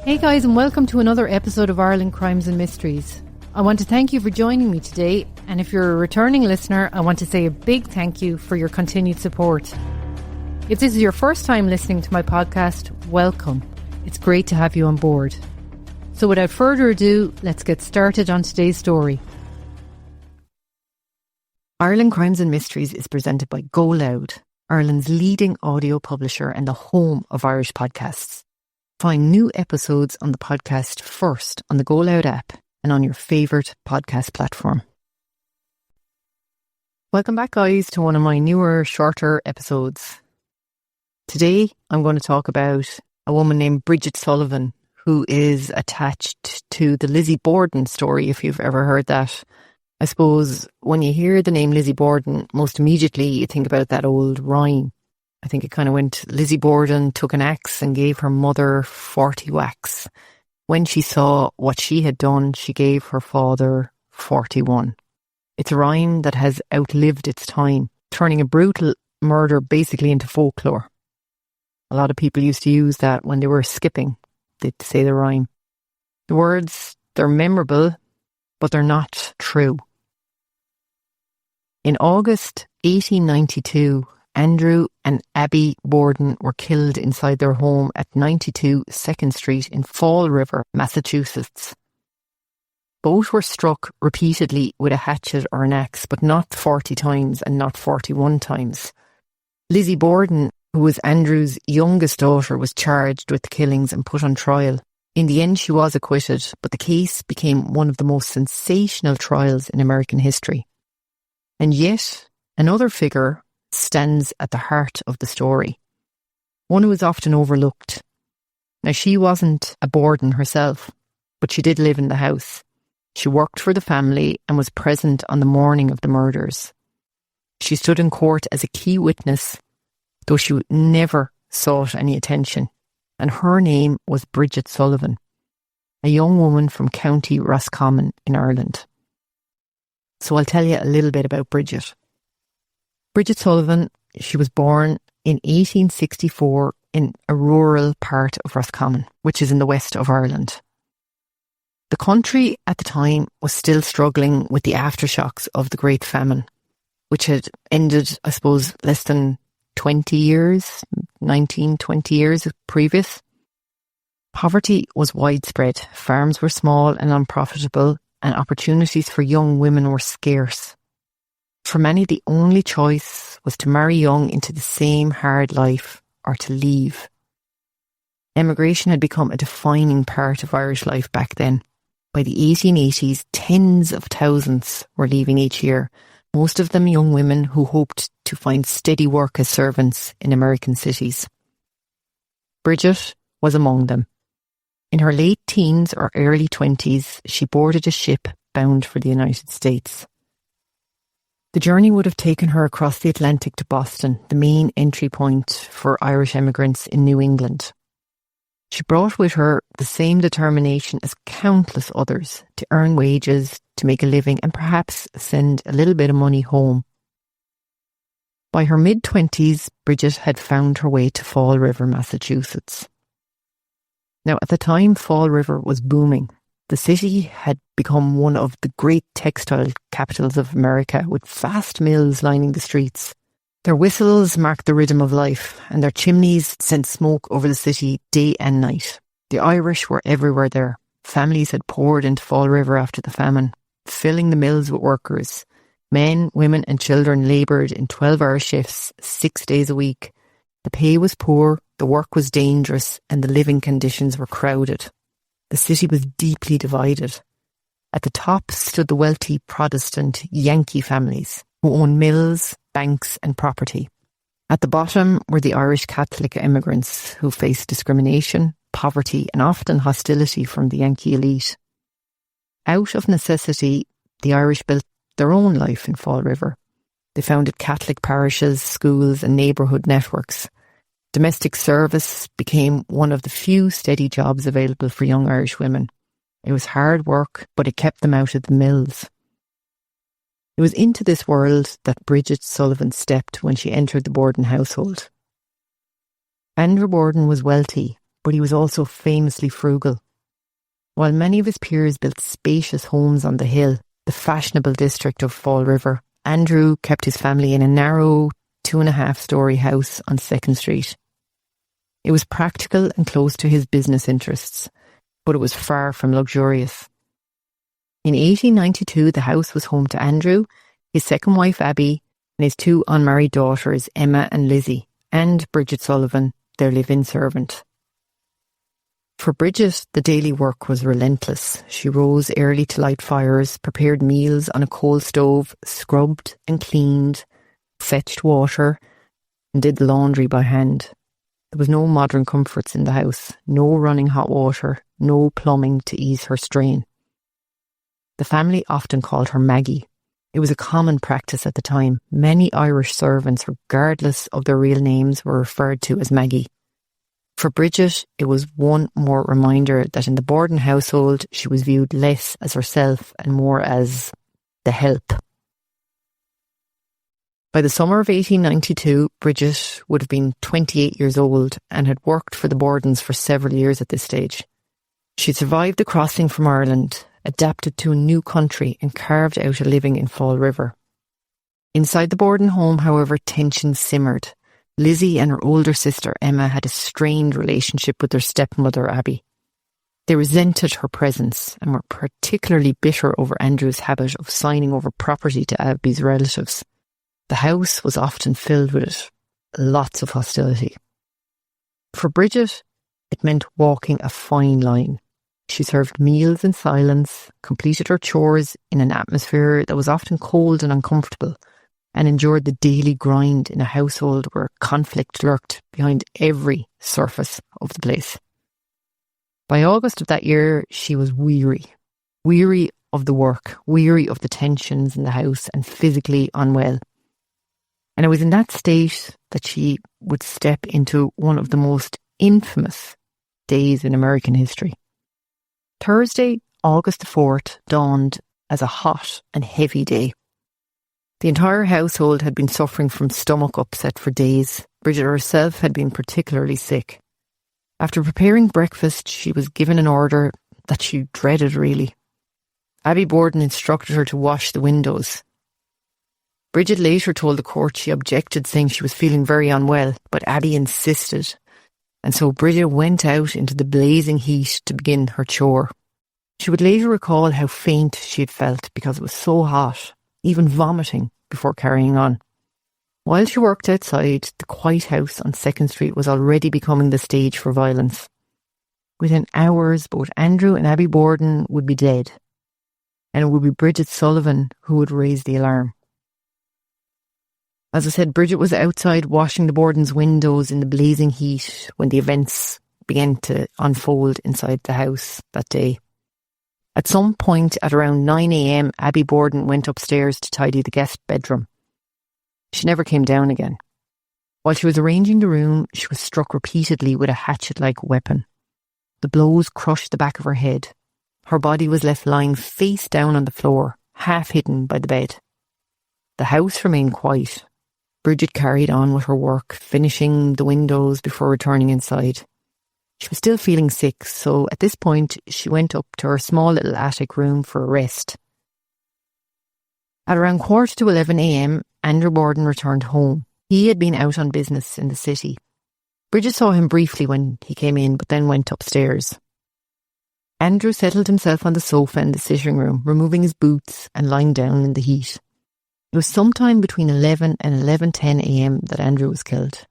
Hey guys, and welcome to another episode of Ireland Crimes and Mysteries. I want to thank you for joining me today, and if you're a returning listener, I want to say a big thank you for your continued support. If this is your first time listening to my podcast, welcome. It's great to have you on board. So without further ado, let's get started on today's story. Ireland Crimes and Mysteries is presented by GoLoud, Ireland's leading audio publisher and the home of Irish podcasts. Find new episodes on the podcast first on the GoLoud app and on your favourite podcast platform. Welcome back, guys, to one of my newer, shorter episodes. Today, I'm going to talk about a woman named Bridget Sullivan, who is attached to the Lizzie Borden story, if you've ever heard that. I suppose when you hear the name Lizzie Borden, most immediately you think about that old rhyme. I think it kind of went, Lizzie Borden took an axe and gave her mother 40 whacks. When she saw what she had done, she gave her father 41. It's a rhyme that has outlived its time, turning a brutal murder basically into folklore. A lot of people used to use that when they were skipping. They'd say the rhyme. The words, they're memorable, but they're not true. In August 1892, Andrew and Abby Borden were killed inside their home at 92 2nd Street in Fall River, Massachusetts. Both were struck repeatedly with a hatchet or an axe, but not 40 times and not 41 times. Lizzie Borden, who was Andrew's youngest daughter, was charged with the killings and put on trial. In the end, she was acquitted, but the case became one of the most sensational trials in American history. And yet, another figure stands at the heart of the story. One who is often overlooked. Now, she wasn't a Borden herself, but she did live in the house. She worked for the family and was present on the morning of the murders. She stood in court as a key witness, though she never sought any attention, and her name was Bridget Sullivan, a young woman from County Roscommon in Ireland. So I'll tell you a little bit about Bridget. Bridget Sullivan, she was born in 1864 in a rural part of Roscommon, which is in the west of Ireland. The country at the time was still struggling with the aftershocks of the Great Famine, which had ended, I suppose, less than 20 years previous. Poverty was widespread, farms were small and unprofitable, and opportunities for young women were scarce. For many, the only choice was to marry young into the same hard life or to leave. Emigration had become a defining part of Irish life back then. By the 1880s, tens of thousands were leaving each year, most of them young women who hoped to find steady work as servants in American cities. Bridget was among them. In her late teens or early 20s, she boarded a ship bound for the United States. The journey would have taken her across the Atlantic to Boston, the main entry point for Irish emigrants in New England. She brought with her the same determination as countless others to earn wages, to make a living, and perhaps send a little bit of money home. By her mid-20s, Bridget had found her way to Fall River, Massachusetts. Now, at the time, Fall River was booming. The city had become one of the great textile capitals of America, with vast mills lining the streets. Their whistles marked the rhythm of life, and their chimneys sent smoke over the city day and night. The Irish were everywhere there. Families had poured into Fall River after the famine, filling the mills with workers. Men, women and children laboured in 12-hour shifts, 6 days a week. The pay was poor, the work was dangerous, and the living conditions were crowded. The city was deeply divided. At the top stood the wealthy Protestant Yankee families, who owned mills, banks and property. At the bottom were the Irish Catholic immigrants who faced discrimination, poverty and often hostility from the Yankee elite. Out of necessity, the Irish built their own life in Fall River. They founded Catholic parishes, schools and neighbourhood networks. Domestic service became one of the few steady jobs available for young Irish women. It was hard work, but it kept them out of the mills. It was into this world that Bridget Sullivan stepped when she entered the Borden household. Andrew Borden was wealthy, but he was also famously frugal. While many of his peers built spacious homes on the hill, the fashionable district of Fall River, Andrew kept his family in a narrow 2.5-storey house on 2nd Street. It was practical and close to his business interests, but it was far from luxurious. In 1892, the house was home to Andrew, his second wife Abby, and his 2 unmarried daughters Emma and Lizzie, and Bridget Sullivan, their live-in servant. For Bridget, the daily work was relentless. She rose early to light fires, prepared meals on a coal stove, scrubbed and cleaned, fetched water, and did the laundry by hand. There was no modern comforts in the house, no running hot water, no plumbing to ease her strain. The family often called her Maggie. It was a common practice at the time. Many Irish servants, regardless of their real names, were referred to as Maggie. For Bridget, it was one more reminder that in the Borden household, she was viewed less as herself and more as the help. By the summer of 1892, Bridget would have been 28 years old and had worked for the Bordens for several years at this stage. She survived the crossing from Ireland, adapted to a new country and carved out a living in Fall River. Inside the Borden home, however, tension simmered. Lizzie and her older sister Emma had a strained relationship with their stepmother Abby. They resented her presence and were particularly bitter over Andrew's habit of signing over property to Abby's relatives. The house was often filled with it. Lots of hostility. For Bridget, it meant walking a fine line. She served meals in silence, completed her chores in an atmosphere that was often cold and uncomfortable, and endured the daily grind in a household where conflict lurked behind every surface of the place. By August of that year, she was weary of the work, weary of the tensions in the house, and physically unwell. And it was in that state that she would step into one of the most infamous days in American history. Thursday, August the 4th, dawned as a hot and heavy day. The entire household had been suffering from stomach upset for days. Bridget herself had been particularly sick. After preparing breakfast, she was given an order that she dreaded really. Abby Borden instructed her to wash the windows. Bridget later told the court she objected, saying she was feeling very unwell, but Abby insisted. And so Bridget went out into the blazing heat to begin her chore. She would later recall how faint she had felt because it was so hot, even vomiting before carrying on. While she worked outside, the quiet house on 2nd Street was already becoming the stage for violence. Within hours, both Andrew and Abby Borden would be dead, and it would be Bridget Sullivan who would raise the alarm. As I said, Bridget was outside washing the Bordens' windows in the blazing heat when the events began to unfold inside the house that day. At some point at around 9 a.m, Abby Borden went upstairs to tidy the guest bedroom. She never came down again. While she was arranging the room, she was struck repeatedly with a hatchet-like weapon. The blows crushed the back of her head. Her body was left lying face down on the floor, half hidden by the bed. The house remained quiet. Bridget carried on with her work, finishing the windows before returning inside. She was still feeling sick, so at this point she went up to her small little attic room for a rest. At around 11:15 a.m, Andrew Borden returned home. He had been out on business in the city. Bridget saw him briefly when he came in, but then went upstairs. Andrew settled himself on the sofa in the sitting room, removing his boots and lying down in the heat. It was sometime between 11 and 11:10 a.m. that Andrew was killed.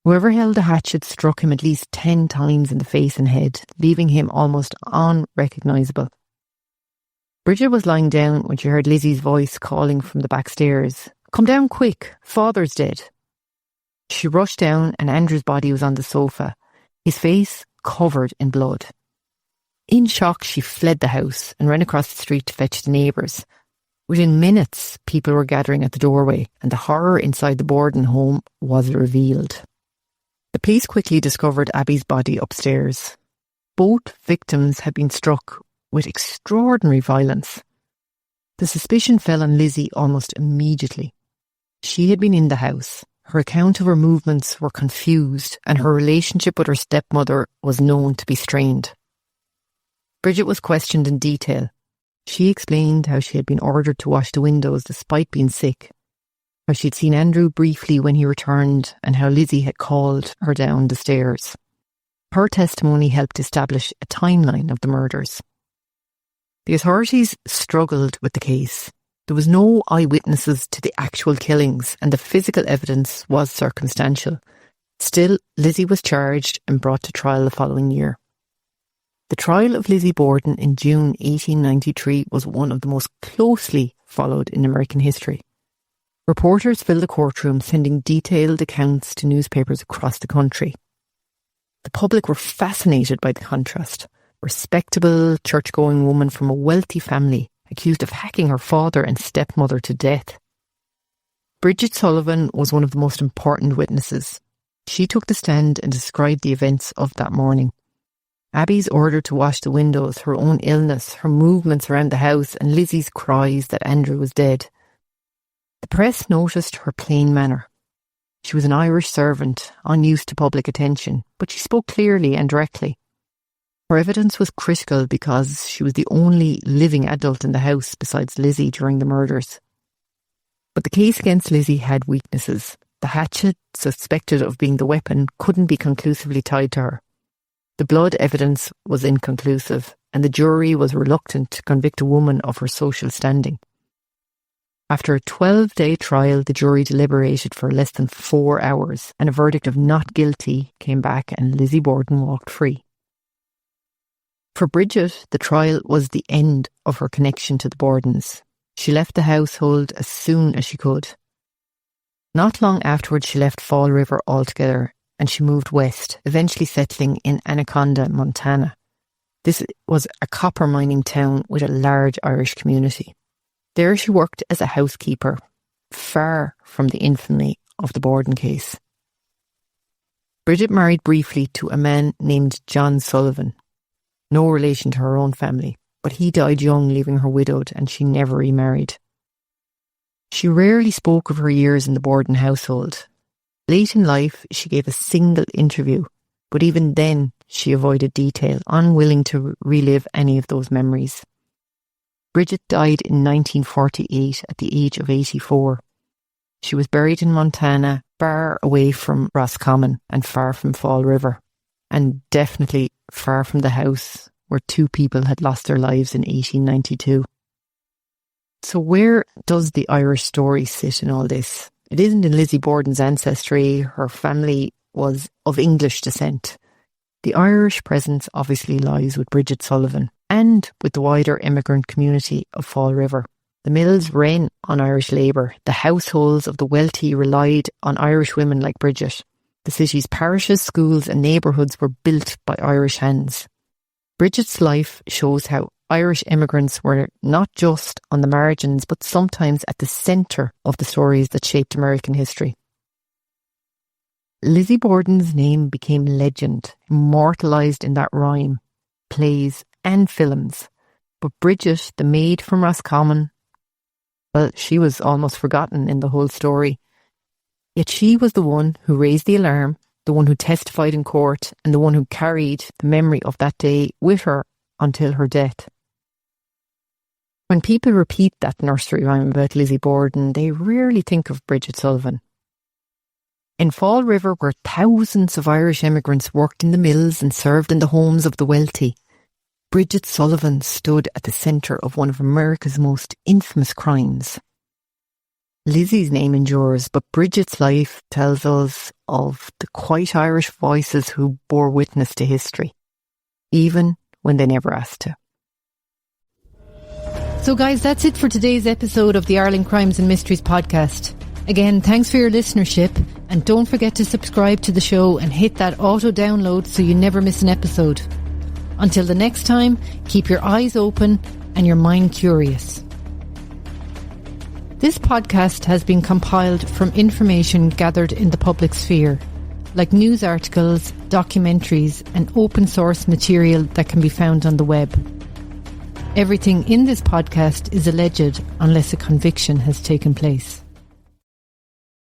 Whoever held the hatchet struck him at least 10 times in the face and head, leaving him almost unrecognisable. Bridget was lying down when she heard Lizzie's voice calling from the back stairs. "Come down quick, Father's dead." She rushed down and Andrew's body was on the sofa, his face covered in blood. In shock, she fled the house and ran across the street to fetch the neighbours. Within minutes, people were gathering at the doorway and the horror inside the Borden home was revealed. The police quickly discovered Abby's body upstairs. Both victims had been struck with extraordinary violence. The suspicion fell on Lizzie almost immediately. She had been in the house. her account of her movements were confused and her relationship with her stepmother was known to be strained. Bridget was questioned in detail. She explained how she had been ordered to wash the windows despite being sick, how she'd seen Andrew briefly when he returned, and how Lizzie had called her down the stairs. Her testimony helped establish a timeline of the murders. The authorities struggled with the case. There was no eyewitnesses to the actual killings, and the physical evidence was circumstantial. Still, Lizzie was charged and brought to trial the following year. The trial of Lizzie Borden in June 1893 was one of the most closely followed in American history. Reporters filled the courtroom, sending detailed accounts to newspapers across the country. The public were fascinated by the contrast. A respectable, church-going woman from a wealthy family accused of hacking her father and stepmother to death. Bridget Sullivan was one of the most important witnesses. She took the stand and described the events of that morning. Abby's order to wash the windows, her own illness, her movements around the house, and Lizzie's cries that Andrew was dead. The press noticed her plain manner. She was an Irish servant, unused to public attention, but she spoke clearly and directly. Her evidence was critical because she was the only living adult in the house besides Lizzie during the murders. But the case against Lizzie had weaknesses. The hatchet, suspected of being the weapon, couldn't be conclusively tied to her. The blood evidence was inconclusive, and the jury was reluctant to convict a woman of her social standing. After a 12-day trial, the jury deliberated for less than 4 hours, and a verdict of not guilty came back and Lizzie Borden walked free. For Bridget, the trial was the end of her connection to the Bordens. She left the household as soon as she could. Not long afterwards, she left Fall River altogether and she moved west, eventually settling in Anaconda, Montana. This was a copper mining town with a large Irish community. There she worked as a housekeeper, far from the infamy of the Borden case. Bridget married briefly to a man named John Sullivan, no relation to her own family, but he died young, leaving her widowed, and she never remarried. She rarely spoke of her years in the Borden household. Late in life, she gave a single interview, but even then she avoided detail, unwilling to relive any of those memories. Bridget died in 1948 at the age of 84. She was buried in Montana, far away from Roscommon and far from Fall River, and definitely far from the house where 2 people had lost their lives in 1892. So where does the Irish story sit in all this? It isn't in Lizzie Borden's ancestry. Her family was of English descent. The Irish presence obviously lies with Bridget Sullivan and with the wider immigrant community of Fall River. The mills ran on Irish labour. The households of the wealthy relied on Irish women like Bridget. The city's parishes, schools and neighbourhoods were built by Irish hands. Bridget's life shows how Irish immigrants were not just on the margins, but sometimes at the centre of the stories that shaped American history. Lizzie Borden's name became legend, immortalised in that rhyme, plays and films. But Bridget, the maid from Roscommon, well, she was almost forgotten in the whole story. Yet she was the one who raised the alarm, the one who testified in court, and the one who carried the memory of that day with her until her death. When people repeat that nursery rhyme about Lizzie Borden, they rarely think of Bridget Sullivan. In Fall River, where thousands of Irish immigrants worked in the mills and served in the homes of the wealthy, Bridget Sullivan stood at the centre of one of America's most infamous crimes. Lizzie's name endures, but Bridget's life tells us of the quiet Irish voices who bore witness to history, even when they never asked to. So guys, that's it for today's episode of the Ireland Crimes and Mysteries podcast. Again, thanks for your listenership, and don't forget to subscribe to the show and hit that auto download so you never miss an episode. Until the next time, keep your eyes open and your mind curious. This podcast has been compiled from information gathered in the public sphere, like news articles, documentaries, and open source material that can be found on the web. Everything in this podcast is alleged unless a conviction has taken place.